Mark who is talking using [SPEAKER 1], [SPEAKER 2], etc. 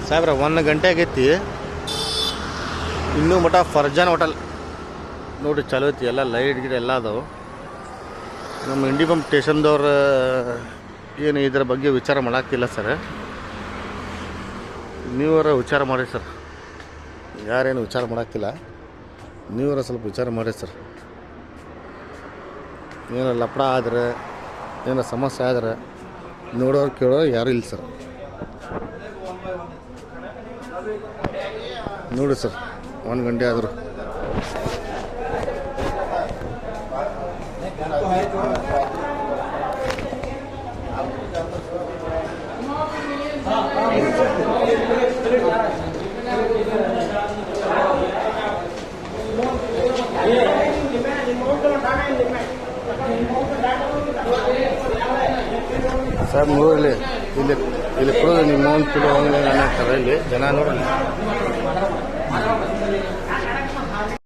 [SPEAKER 1] ಸಾಹೇಬ್ರ 1 ಗಂಟೆ ಆಗೈತಿ, ಇನ್ನೂ ಮಟ ಫರ್ಜಾನ್ ಹೋಟೆಲ್ ನೋಡಿರಿ ಚಲೋ ಐತಿ. ಎಲ್ಲ ಲೈಟ್ ಗಿಡ ಎಲ್ಲ ಅದಾವೆ. ನಮ್ಮ ಇಂಡಿಪಂಪ್ ಸ್ಟೇಷನ್ದವ್ರು ಏನು ಇದ್ರ ಬಗ್ಗೆ ವಿಚಾರ ಮಾಡಾಕ್ತಿಲ್ಲ ಸರ್. ನೀವರ ವಿಚಾರ ಮಾಡಿ ಸರ್, ಯಾರೇನು ವಿಚಾರ ಮಾಡಾಕ್ತಿಲ್ಲ, ನೀವರ ಸ್ವಲ್ಪ ವಿಚಾರ ಮಾಡಿ ಸರ್. ಏನೋ ಲಪಡ ಆದ್ರೆ, ಏನೋ ಸಮಸ್ಯೆ ಆದ್ರೆ ನೋಡೋರು ಕೇಳೋರು ಯಾರೂ ಇಲ್ಲ ಸರ್. ನೋಡಿ ಸರ್, 1 ಗಂಟೆ ಆದರು ಸಾಹೇಬ್. ನೋಡಲಿ ಇಲ್ಲಿ ಕೊಡೋದು ನಿಮ್ಮ 1 ಕಿಲೋ ಹಂಗೆ ನಾನು ಹಾಕ್ತಾರೆ ಇಲ್ಲಿ ಜನ ನೋಡಲಿ.